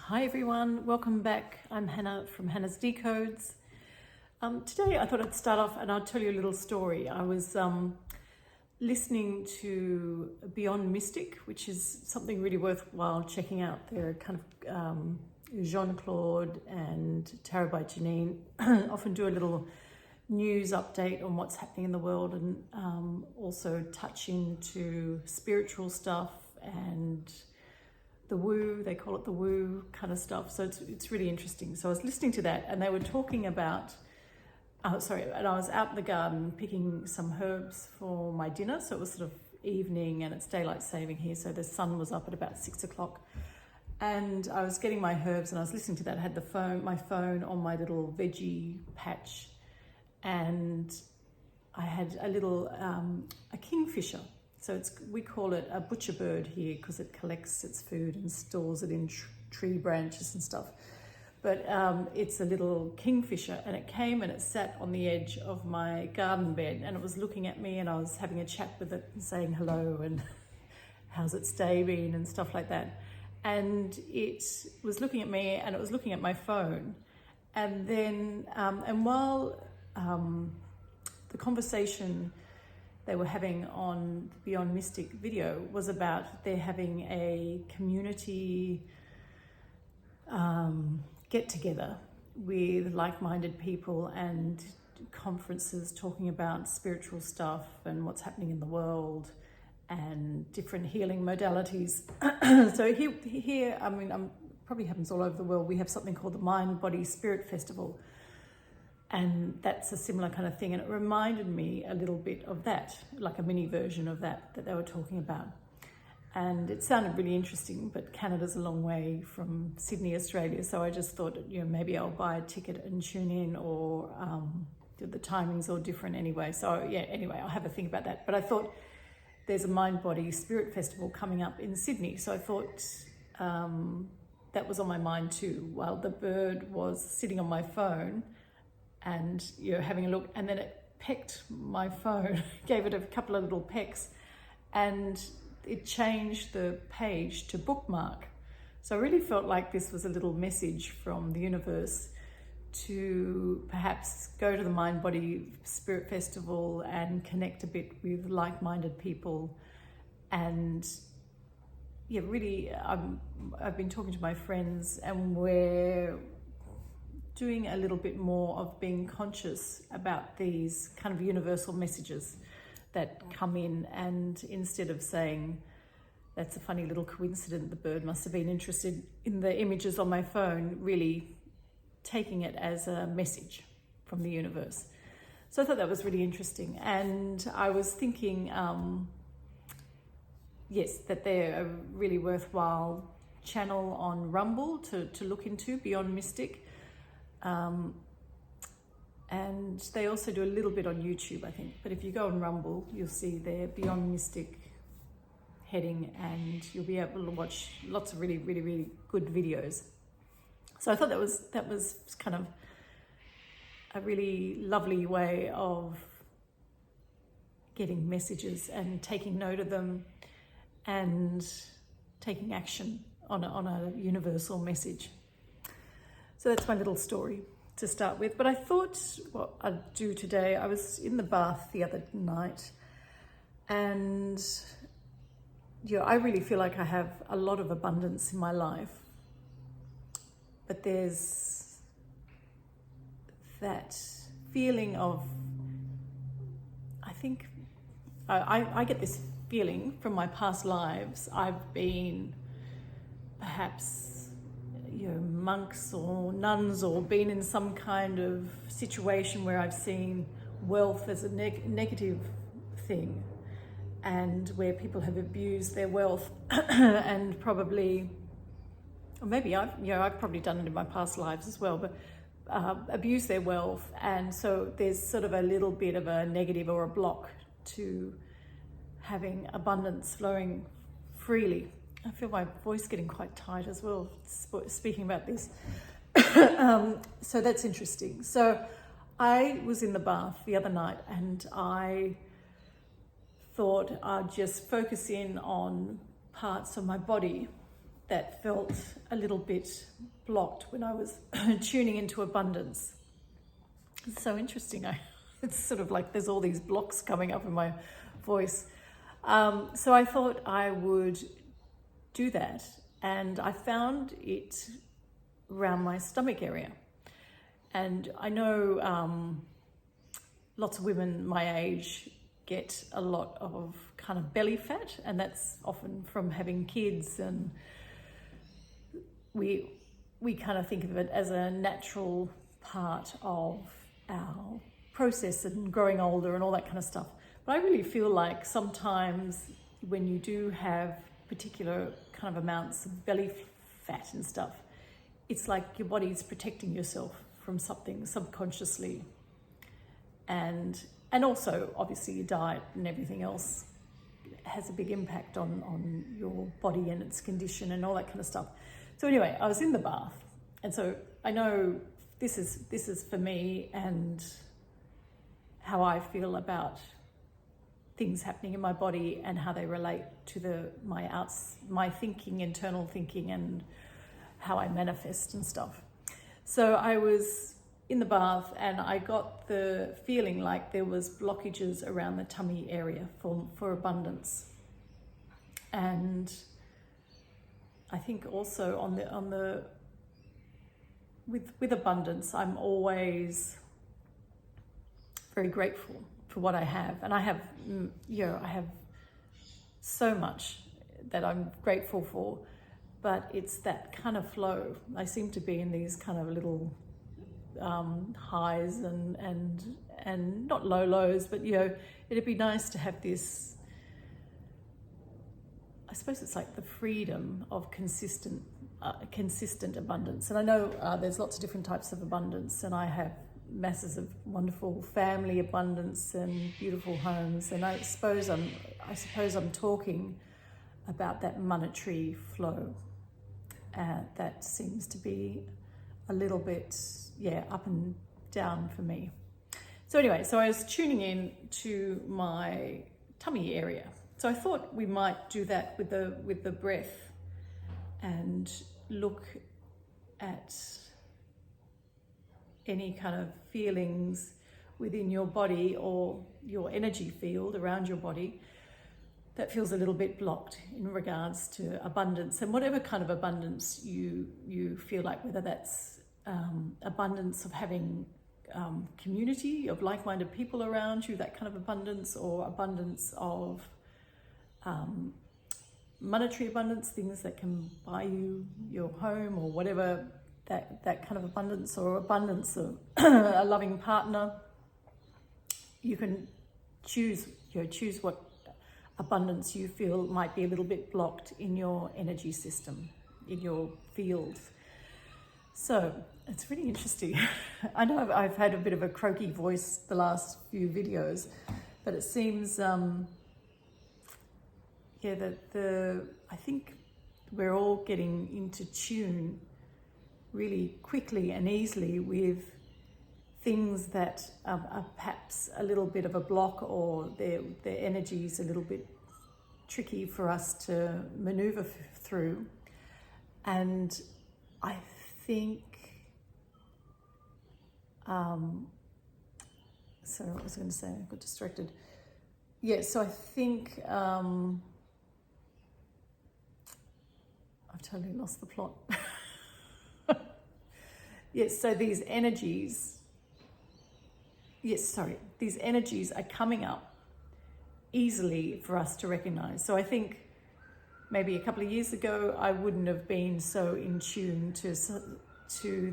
Hi everyone, welcome back. I'm Hannah from Hannah's Decodes. Today I thought I'd start off and I'll tell you a little story. I was listening to Beyond Mystic, which is something really worthwhile checking out. They're kind of Jean-Claude and Tara by Janine often do a little news update on what's happening in the world and also touch into spiritual stuff and the woo, they call it the woo kind of stuff. So it's really interesting. So I was listening to that and they were talking about, and I was out in the garden picking some herbs for my dinner. So it was sort of evening and it's daylight saving here. So the sun was up at about 6 o'clock and I was getting my herbs and I was listening to that. I had my phone on my little veggie patch and I had a little, a kingfisher. So we call it a butcher bird here because it collects its food and stores it in tree branches and stuff. But it's a little kingfisher and it came and it sat on the edge of my garden bed and it was looking at me and I was having a chat with it and saying hello and how's its day been and stuff like that. And it was looking at me and it was looking at my phone. And then, and while the conversation they were having on Beyond Mystic video was about they're having a community get together with like-minded people and conferences talking about spiritual stuff and what's happening in the world and different healing modalities. So here, I mean, probably happens all over the world. We have something called the Mind, Body, Spirit Festival. And that's a similar kind of thing. And it reminded me a little bit of that, like a mini version of that they were talking about. And it sounded really interesting, but Canada's a long way from Sydney, Australia. So I just thought, maybe I'll buy a ticket and tune in, or the timings are different anyway. So yeah, anyway, I'll have a think about that. But I thought there's a Mind, Body, Spirit Festival coming up in Sydney. So I thought that was on my mind too, while the bird was sitting on my phone and having a look, and then it pecked my phone, gave it a couple of little pecks, and it changed the page to bookmark. So I really felt like this was a little message from the universe to perhaps go to the Mind, Body, Spirit Festival and connect a bit with like-minded people. And yeah, really, I've been talking to my friends and we're doing a little bit more of being conscious about these kind of universal messages that come in, and instead of saying that's a funny little coincidence, the bird must have been interested in the images on my phone, really taking it as a message from the universe. So I thought that was really interesting. And I was thinking, yes, that they're a really worthwhile channel on Rumble to look into, Beyond Mystic. And they also do a little bit on YouTube, I think. But if you go on Rumble, you'll see their Beyond Mystic heading and you'll be able to watch lots of really, really, really good videos. So I thought that was kind of a really lovely way of getting messages and taking note of them and taking action on a universal message. So that's my little story to start with. But I thought what I'd do today, I was in the bath the other night and I really feel like I have a lot of abundance in my life. But there's that feeling of, I think, I get this feeling from my past lives. I've been perhaps monks or nuns, or been in some kind of situation where I've seen wealth as a negative thing, and where people have abused their wealth and probably, or maybe I've probably done it in my past lives as well, but abused their wealth. And so there's sort of a little bit of a negative or a block to having abundance flowing freely. I feel my voice getting quite tight as well, speaking about this. So that's interesting. So I was in the bath the other night and I thought I'd just focus in on parts of my body that felt a little bit blocked when I was tuning into abundance. It's so interesting. It's sort of like there's all these blocks coming up in my voice. So I thought I would do that, and I found it around my stomach area. And I know lots of women my age get a lot of kind of belly fat, and that's often from having kids, and we kind of think of it as a natural part of our process and growing older and all that kind of stuff. But I really feel like sometimes when you do have particular kind of amounts of belly fat and stuff, it's like your body's protecting yourself from something subconsciously. And also, obviously, your diet and everything else has a big impact on your body and its condition and all that kind of stuff. So anyway, I was in the bath, and so I know this is for me and how I feel about things happening in my body and how they relate to my thinking, internal thinking, and how I manifest and stuff. So I was in the bath, and I got the feeling like there was blockages around the tummy area for abundance. And I think also with abundance, I'm always very grateful for what I have, and I have so much that I'm grateful for, but it's that kind of flow. I seem to be in these kind of little highs and not low lows, but it'd be nice to have this, I suppose it's like the freedom of consistent abundance. And I know there's lots of different types of abundance, and I have masses of wonderful family abundance and beautiful homes, and I suppose I'm talking about that monetary flow that seems to be a little bit up and down for me. So anyway, so I was tuning in to my tummy area. So I thought we might do that with the breath and look at any kind of feelings within your body or your energy field around your body that feels a little bit blocked in regards to abundance, and whatever kind of abundance you feel like, whether that's abundance of having community of like-minded people around you, that kind of abundance, or abundance of monetary abundance, things that can buy you your home or whatever, that kind of abundance, or abundance of a loving partner. You can choose what abundance you feel might be a little bit blocked in your energy system, in your field. So it's really interesting. I know I've had a bit of a croaky voice the last few videos, but it seems I think we're all getting into tune really quickly and easily with things that are perhaps a little bit of a block, or their energy is a little bit tricky for us to maneuver through. And I think, so what was I going to say? I got distracted. Yeah, so I think I've totally lost the plot. Yes, so these energies are coming up easily for us to recognize. So I think maybe a couple of years ago, I wouldn't have been so in tune to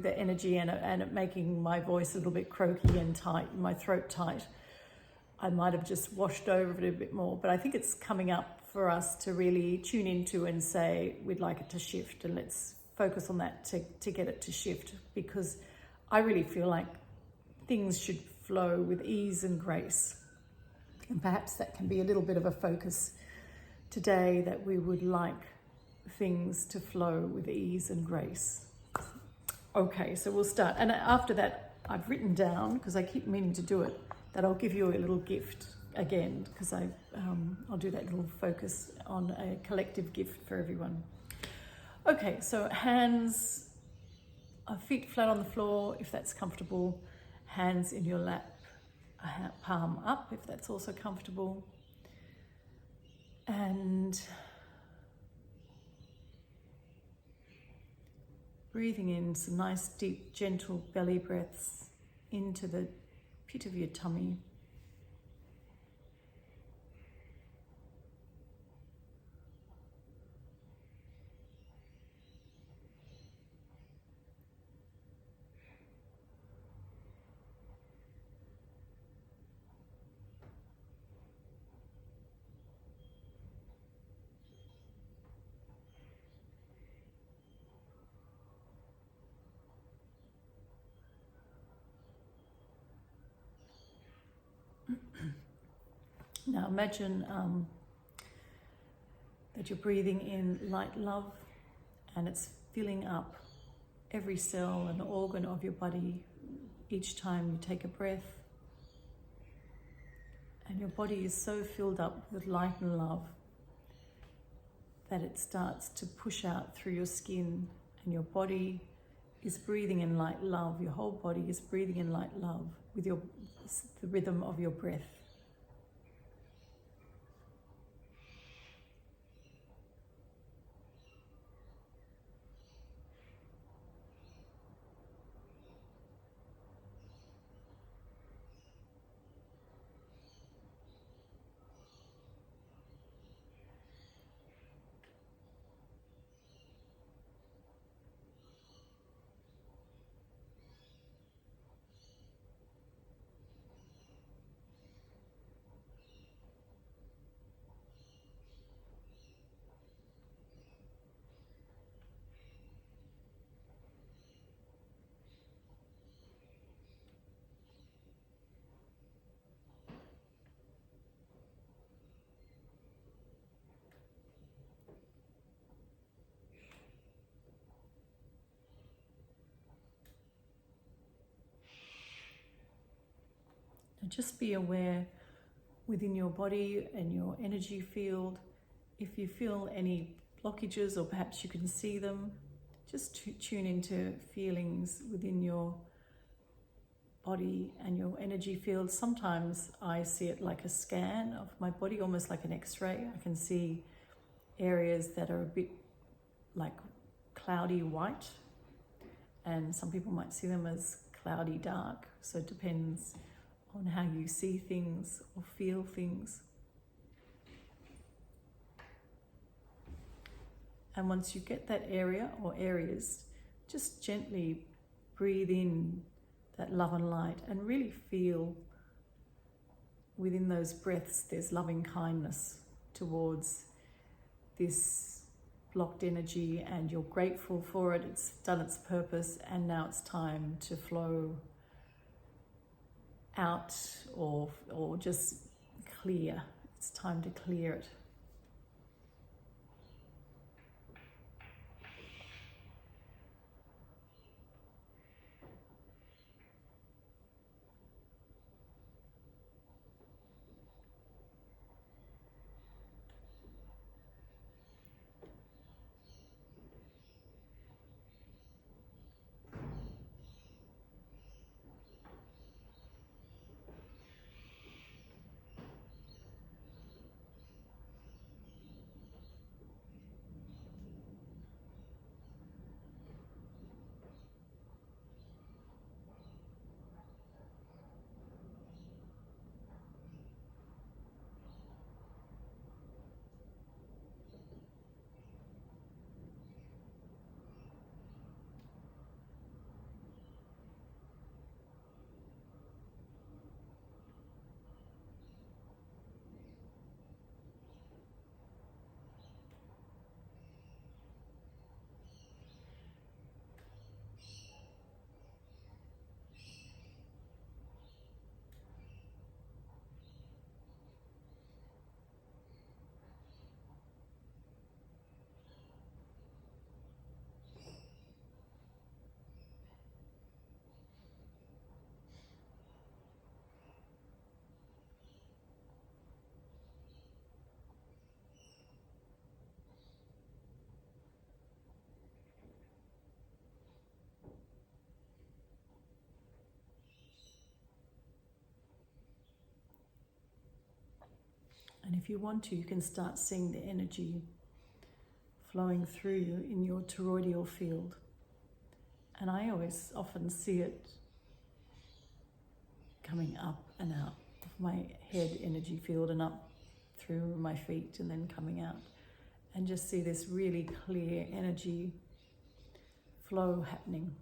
the energy and it making my voice a little bit croaky and tight, my throat tight. I might have just washed over it a bit more, but I think it's coming up for us to really tune into and say, we'd like it to shift, and let's focus on that to get it to shift, because I really feel like things should flow with ease and grace. And perhaps that can be a little bit of a focus today, that we would like things to flow with ease and grace. Okay, so we'll start. And after that, I've written down, because I keep meaning to do it, that I'll give you a little gift again, because I'll do that little focus on a collective gift for everyone. Okay, so hands, feet flat on the floor if that's comfortable, hands in your lap, palm up if that's also comfortable. And breathing in some nice, deep, gentle belly breaths into the pit of your tummy. Now imagine that you're breathing in light love, and it's filling up every cell and organ of your body each time you take a breath. And your body is so filled up with light and love that it starts to push out through your skin, and your body is breathing in light love. Your whole body is breathing in light love with the rhythm of your breath. And just be aware within your body and your energy field. If you feel any blockages, or perhaps you can see them, just tune into feelings within your body and your energy field. Sometimes I see it like a scan of my body, almost like an X-ray. I can see areas that are a bit like cloudy white, and some people might see them as cloudy dark. So it depends on how you see things or feel things. And once you get that area or areas, just gently breathe in that love and light, and really feel within those breaths there's loving kindness towards this blocked energy, and you're grateful for it. It's done its purpose, and now it's time to flow out or just clear. It's time to clear it. And if you want to, you can start seeing the energy flowing through you in your toroidal field. And I always often see it coming up and out of my head energy field and up through my feet and then coming out. And just see this really clear energy flow happening.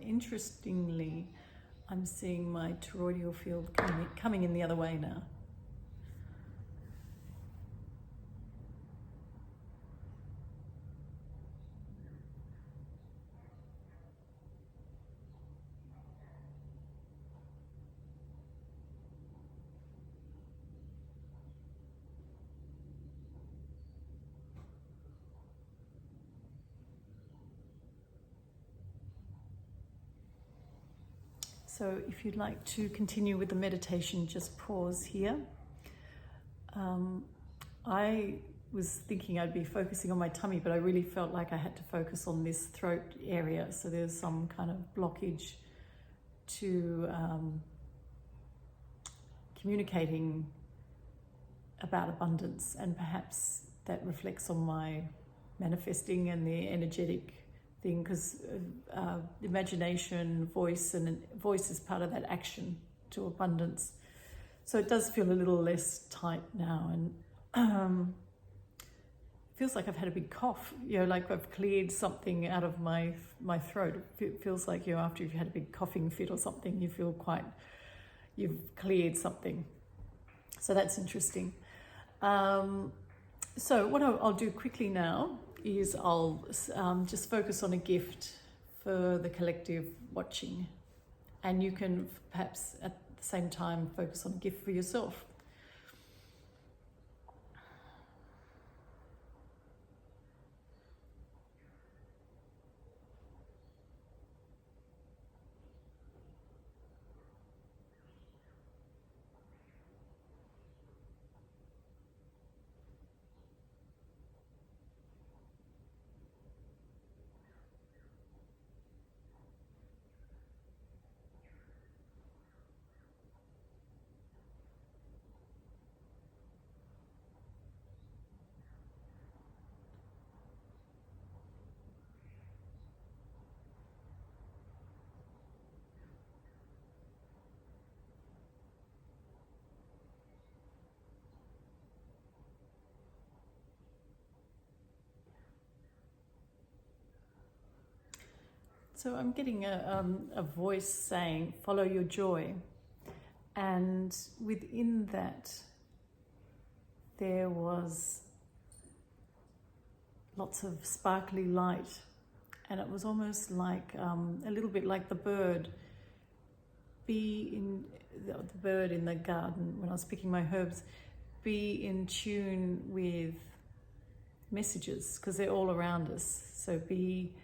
Interestingly, I'm seeing my toroidal field coming in the other way now. So if you'd like to continue with the meditation, just pause here. I was thinking I'd be focusing on my tummy, but I really felt like I had to focus on this throat area. So there's some kind of blockage to communicating about abundance, and perhaps that reflects on my manifesting and the energetic thing, because imagination, voice is part of that action to abundance. So it does feel a little less tight now, and feels like I've had a big cough, like I've cleared something out of my throat. It feels like, after you've had a big coughing fit or something, you feel you've cleared something. So that's interesting. So what I'll do quickly now is I'll just focus on a gift for the collective watching, and you can perhaps at the same time focus on a gift for yourself. So I'm getting a voice saying, follow your joy. And within that, there was lots of sparkly light. And it was almost like, a little bit like the bird. The bird in the garden when I was picking my herbs. Be in tune with messages, because they're all around us. So be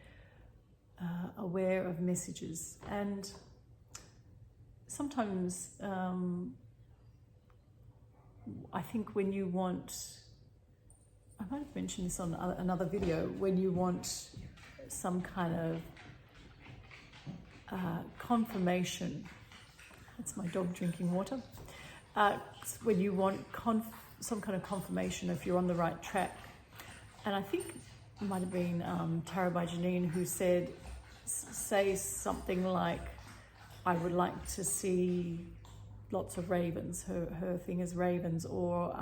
aware of messages. And sometimes I think when you want, I might have mentioned this on another video, when you want some kind of confirmation, that's my dog drinking water, when you want some kind of confirmation if you're on the right track. And I think it might have been Tara by Janine who said, say something like, I would like to see lots of ravens. Her thing is ravens, or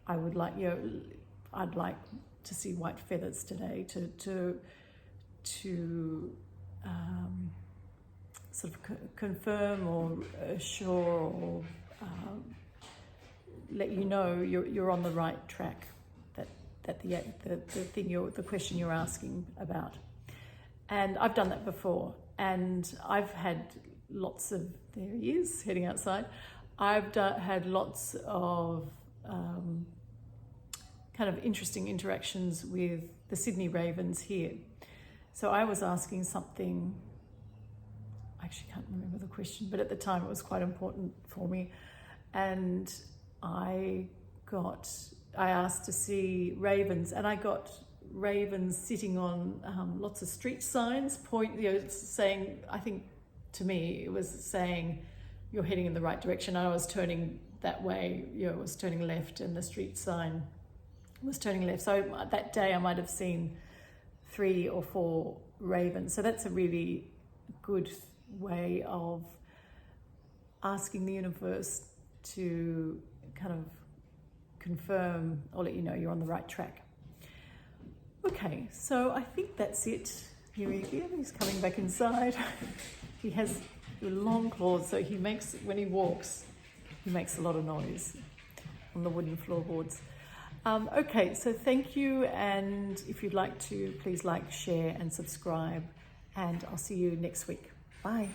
I would like, I'd like to see white feathers today to sort of confirm or assure or let you know you're on the right track. That the question you're asking about. And I've done that before, and I've had lots of, there he is heading outside. I've had lots of kind of interesting interactions with the Sydney ravens here. So I was asking something, I actually can't remember the question, but at the time it was quite important for me. And I asked to see ravens, and I got ravens sitting on lots of street signs, saying, I think to me it was saying, you're heading in the right direction. And I was turning that way, I was turning left, and the street sign was turning left. So that day I might have seen 3 or 4 ravens. So that's a really good way of asking the universe to kind of confirm or let you know you're on the right track. Okay, so I think that's it. Here he is, he's coming back inside. He has long claws, so when he walks, he makes a lot of noise on the wooden floorboards. Okay, so thank you, and if you'd like to, please like, share and subscribe, and I'll see you next week. Bye.